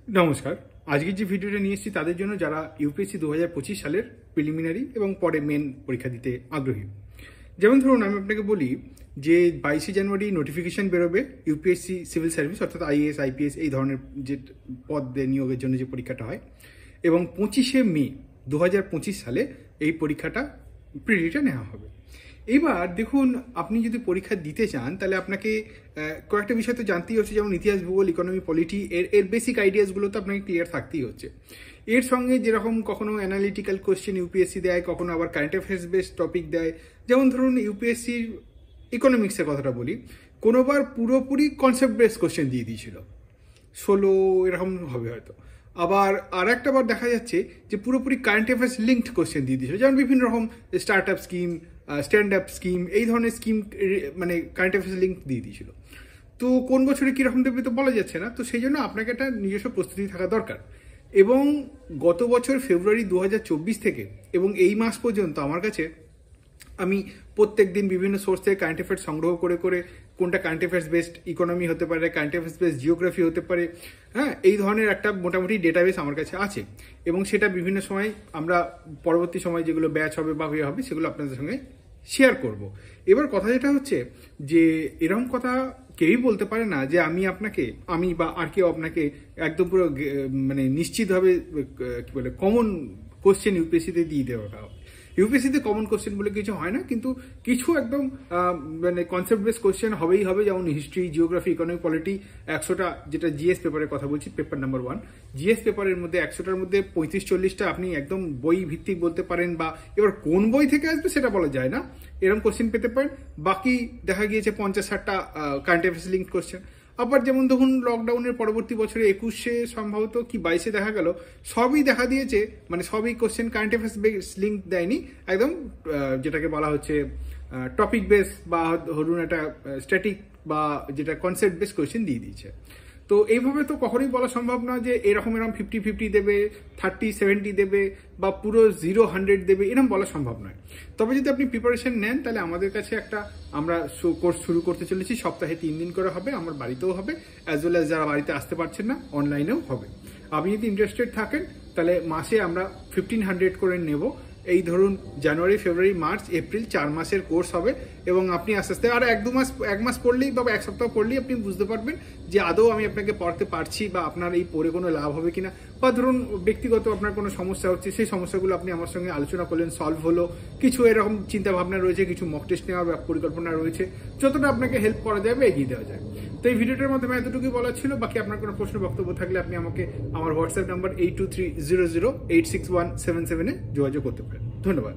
নমস্কার। আজকের যে ভিডিওটা নিয়ে এসেছি তাদের জন্য যারা ইউপিএসসি 2025 সালের প্রিলিমিনারি এবং পরে মেন পরীক্ষা দিতে আগ্রহী। যেমন ধরুন আমি আপনাকে বলি যে 22শে জানুয়ারি নোটিফিকেশন বেরোবে ইউপিএসসি সিভিল সার্ভিস অর্থাৎ আইএএস আইপিএস এই ধরনের যে পদে নিয়োগের জন্য যে পরীক্ষাটা হয়, এবং 25শে মে 2025 সালে এই পরীক্ষাটা প্রিলিটা নেওয়া হবে। এবার দেখুন, আপনি যদি পরীক্ষা দিতে চান তাহলে আপনাকে কয়েকটা বিষয় তো জানতেই হচ্ছে, যেমন ইতিহাস, ভূগোল, ইকোনমি, পলিটি, এর বেসিক আইডিয়াসগুলো তো আপনাকে ক্লিয়ার থাকতেই হচ্ছে। এর সঙ্গে যেরকম কখনো অ্যানালিটিক্যাল কোশ্চেন ইউপিএসসি দেয়, কখনো আবার কারেন্ট অ্যাফেয়ার্স বেসড টপিক দেয়। যেমন ধরুন ইউপিএসসির ইকোনমিক্সের কথাটা বলি, কোনোবার পুরোপুরি কনসেপ্ট বেসড কোশ্চেন দিয়ে দিয়েছিল 16 এরকম হবে হয়তো। আবার আর একটা বার দেখা যাচ্ছে যে পুরোপুরি কারেন্ট অ্যাফেয়ার্স লিঙ্কড কোশ্চেন দিয়ে দিয়েছিল, যেমন বিভিন্ন রকম start up scheme, stand up scheme, এই ধরনের স্কিম মানে কারেন্ট অ্যাফেয়ার্স লিঙ্ক দিয়ে দিয়েছিল। তো কোন বছরে কীরকম দেবে তো বলা যাচ্ছে না, তো সেই জন্য আপনাকে একটা নিজস্ব প্রস্তুতি থাকা দরকার। এবং গত বছর ফেব্রুয়ারি 2024 থেকে এবং এই মাস পর্যন্ত আমার কাছে আমি প্রত্যেক দিন বিভিন্ন সোর্স থেকে কারেন্ট অ্যাফেয়ার্স সংগ্রহ করে করে, কোনটা কারেন্ট অ্যাফেয়ার্স বেসড ইকোনমি হতে পারে, কারেন্ট অ্যাফেয়ার্স বেসড জিওগ্রাফি হতে পারে, হ্যাঁ, এই ধরনের একটা মোটামুটি ডেটাবেস আমার কাছে আছে। এবং সেটা বিভিন্ন সময় আমরা পরবর্তী সময় যেগুলো ব্যাচ হবে বা হয়ে হবে সেগুলো আপনাদের সঙ্গে শেয়ার করব। এবার কথা যেটা হচ্ছে যে এরকম কথা কেউই বলতে পারে না যে আমি বা আর কেউ আপনাকে একদম পুরো মানে নিশ্চিতভাবে কি বলে কমন কোশ্চেন ইউপিএসসিতে দিয়ে দেওয়া হবে। ইউপিএসসিতে কমন কোশ্চেন বলে কিছু হয় না, কিন্তু কিছু একদম মানে কনসেপ্ট বেস কোশ্চেন হবেই হবে, যেমন হিস্ট্রি, জিওগ্রাফি, ইকোনমি, পলিটি। 100টা, যেটা জিএস পেপারের কথা বলছি, পেপার নাম্বার 1 জিএস পেপারের মধ্যে 100টার মধ্যে 35-40টা আপনি একদম বই ভিত্তিক বলতে পারেন, বা এবার কোন বই থেকে আসবে সেটা বলা যায় না, এরকম কোশ্চেন পেতে পারেন। বাকি দেখা গিয়েছে 50-60টা কারেন্ট অ্যাফেয়ার্স লিঙ্ক কোশ্চেন। আবার যেমন ধরুন লকডাউনের পরবর্তী বছরে 21শে সম্ভবত কি 22শে দেখা গেল, সবই দেখা দিয়েছে, মানে সবই question current affairs base link দেয়নি, একদম যেটাকে বলা হচ্ছে টপিক বেস বা ধরুন একটা স্ট্যাটিক বা যেটা কনসেপ্ট বেস কোশ্চেন দিয়ে দিয়েছে। তো এইভাবে তো কখনোই বলা সম্ভব না যে এরকম 50-50 দেবে, 30-70 দেবে, বা পুরো 0-100 দেবে, এরকম বলা সম্ভব নয়। তবে যদি আপনি প্রিপারেশন নেন তাহলে আমাদের কাছে আমরা কোর্স শুরু করতে চলেছি, সপ্তাহে 3 দিন করে হবে, আমার বাড়িতেও হবে, অ্যাজ ওয়েল অ্যাজ যারা বাড়িতে আসতে পারছেন না অনলাইনেও হবে। আপনি যদি ইন্টারেস্টেড থাকেন তাহলে মাসে আমরা 1500 করে নেব। এই ধরুন জানুয়ারি, ফেব্রুয়ারি, মার্চ, এপ্রিল 4 মাসের কোর্স হবে, এবং আপনি আস্তে আস্তে আর 1 মাস পড়লেই বা 1 সপ্তাহ পড়লেই আপনি বুঝতে পারবেন যে আদৌ আমি আপনাকে পড়তে পারছি বা আপনার এই পড়ে কোনো লাভ হবে কিনা। বা ধরুন ব্যক্তিগত আপনার কোনো সমস্যা হচ্ছে, সেই সমস্যাগুলো আপনি আমার সঙ্গে আলোচনা করলেন, সলভ হলো, কিছু এরকম চিন্তা ভাবনা রয়েছে, কিছু মক টেস্ট নেওয়ার পরিকল্পনা রয়েছে, যতটা আপনাকে হেল্প করা যাবে এগিয়ে দেওয়া যায়। তো এই ভিডিওটার মাধ্যমে এতটুকুই বলার ছিল। বাকি আপনার কোনো প্রশ্ন বক্তব্য থাকলে আপনি আমাকে আমার হোয়াটসঅ্যাপ নাম্বার 8230086177 যোগাযোগ করতে পারেন। ধন্যবাদ।